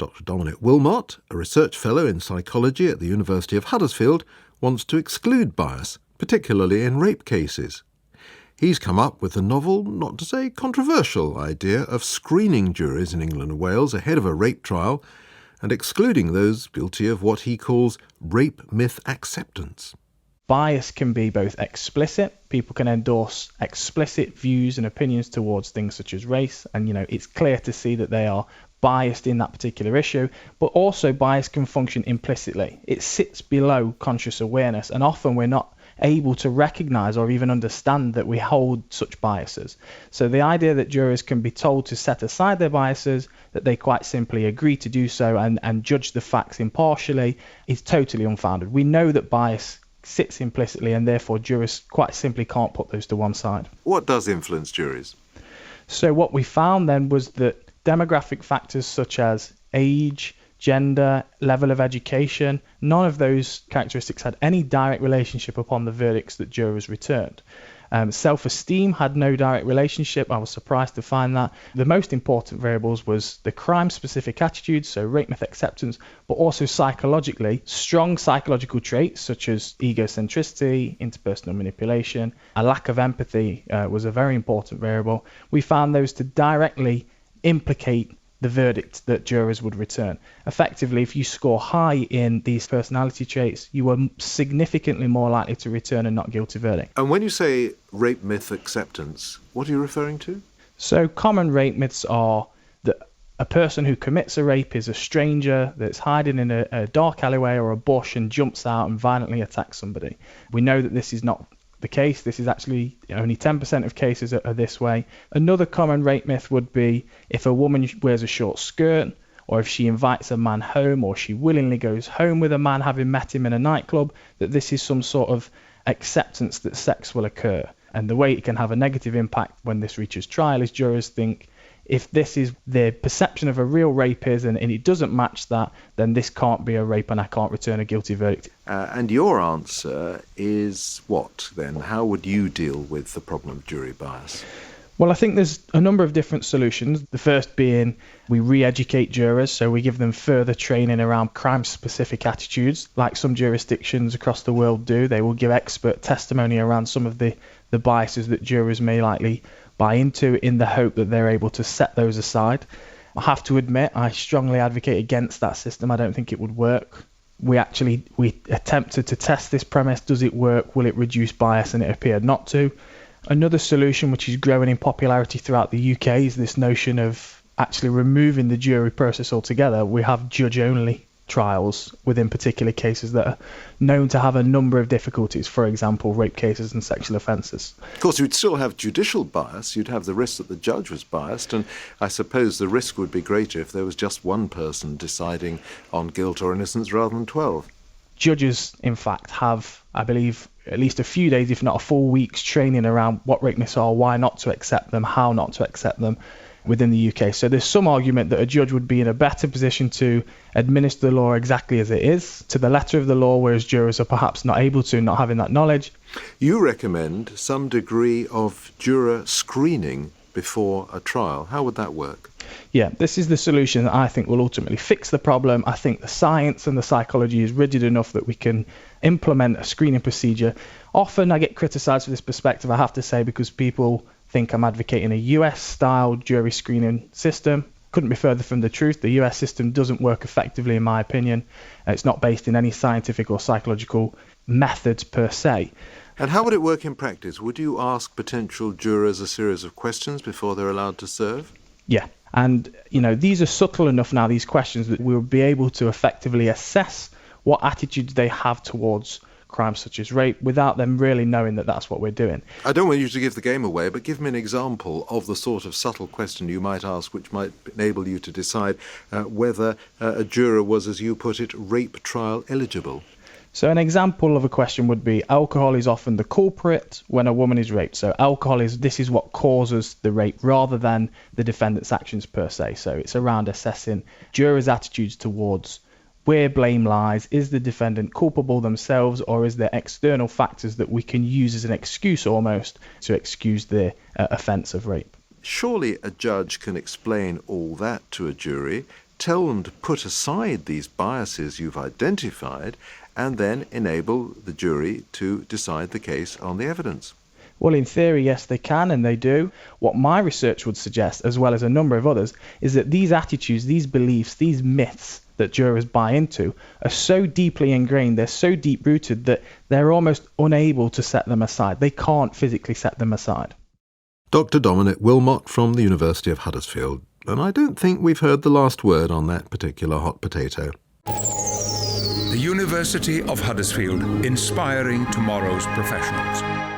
Dr. Dominic Willmott, a research fellow in psychology at the University of Huddersfield, wants to exclude bias, particularly in rape cases. He's come up with the novel, not to say controversial, idea of screening juries in England and Wales ahead of a rape trial and excluding those guilty of what he calls rape myth acceptance. Bias can be both explicit. People can endorse explicit views and opinions towards things such as race, and it's clear to see that they are biased in that particular issue. But also bias can function implicitly. It sits below conscious awareness, and often we're not able to recognize or even understand that we hold such biases. So the idea that jurors can be told to set aside their biases, that they quite simply agree to do so and judge the facts impartially, is totally unfounded. We know that bias sits implicitly, and therefore jurors quite simply can't put those to one side. What does influence juries? So what we found then was that demographic factors such as age, gender, level of education, none of those characteristics had any direct relationship upon the verdicts that jurors returned. Self-esteem had no direct relationship. I was surprised to find that. The most important variables was the crime-specific attitudes, so rape myth acceptance, but also psychologically, strong psychological traits such as egocentricity, interpersonal manipulation, a lack of empathy was a very important variable. We found those to directly implicate the verdict that jurors would return. Effectively, if you score high in these personality traits, you are significantly more likely to return a not guilty verdict. And when you say rape myth acceptance, what are you referring to? So common rape myths are that a person who commits a rape is a stranger that's hiding in a dark alleyway or a bush and jumps out and violently attacks somebody. We know that this is not the case. This is actually only 10% of cases are this way. Another common rape myth would be if a woman wears a short skirt, or if she invites a man home, or she willingly goes home with a man having met him in a nightclub, that this is some sort of acceptance that sex will occur. And the way it can have a negative impact when this reaches trial is jurors think, if this is the perception of a real rape is and it doesn't match that, then this can't be a rape and I can't return a guilty verdict. And your answer is what then? How would you deal with the problem of jury bias? Well, I think there's a number of different solutions. The first being we re-educate jurors, so we give them further training around crime-specific attitudes, like some jurisdictions across the world do. They will give expert testimony around some of the biases that jurors may likely buy into, in the hope that they're able to set those aside. I have to admit, I strongly advocate against that system. I don't think it would work. We attempted to test this premise. Does it work? Will it reduce bias? And it appeared not to. Another solution, which is growing in popularity throughout the UK, is this notion of actually removing the jury process altogether. We have judge-only trials within particular cases that are known to have a number of difficulties, for example, rape cases and sexual offences. Of course, you'd still have judicial bias. You'd have the risk that the judge was biased, and I suppose the risk would be greater if there was just one person deciding on guilt or innocence rather than 12. Judges, in fact, have, I believe, at least a few days, if not a full week's training around what rape myths are, why not to accept them, how not to accept them within the UK. So there's some argument that a judge would be in a better position to administer the law exactly as it is, to the letter of the law, whereas jurors are perhaps not able to, not having that knowledge. You recommend some degree of juror screening before a trial. How would that work? Yeah, this is the solution that I think will ultimately fix the problem. I think the science and the psychology is rigid enough that we can implement a screening procedure. Often I get criticised for this perspective, I have to say, because people think I'm advocating a US-style jury screening system. Couldn't be further from the truth. The US system doesn't work effectively, in my opinion. It's not based in any scientific or psychological methods per se. And how would it work in practice? Would you ask potential jurors a series of questions before they're allowed to serve? Yeah. And, these are subtle enough now, these questions, that we'll be able to effectively assess what attitudes they have towards crimes such as rape without them really knowing that that's what we're doing. I don't want you to give the game away, but give me an example of the sort of subtle question you might ask which might enable you to decide whether a juror was, as you put it, rape trial eligible. So an example of a question would be, alcohol is often the culprit when a woman is raped. So this is what causes the rape rather than the defendant's actions per se. So it's around assessing jurors' attitudes towards where blame lies. Is the defendant culpable themselves, or is there external factors that we can use as an excuse almost to excuse the offence of rape? Surely a judge can explain all that to a jury. tell them to put aside these biases you've identified and then enable the jury to decide the case on the evidence? Well, in theory, yes, they can, and they do. What my research would suggest, as well as a number of others, is that these attitudes, these beliefs, these myths that jurors buy into are so deeply ingrained, they're so deep-rooted that they're almost unable to set them aside. They can't physically set them aside. Dr. Dominic Willmott from the University of Huddersfield. And I don't think we've heard the last word on that particular hot potato. The University of Huddersfield, inspiring tomorrow's professionals.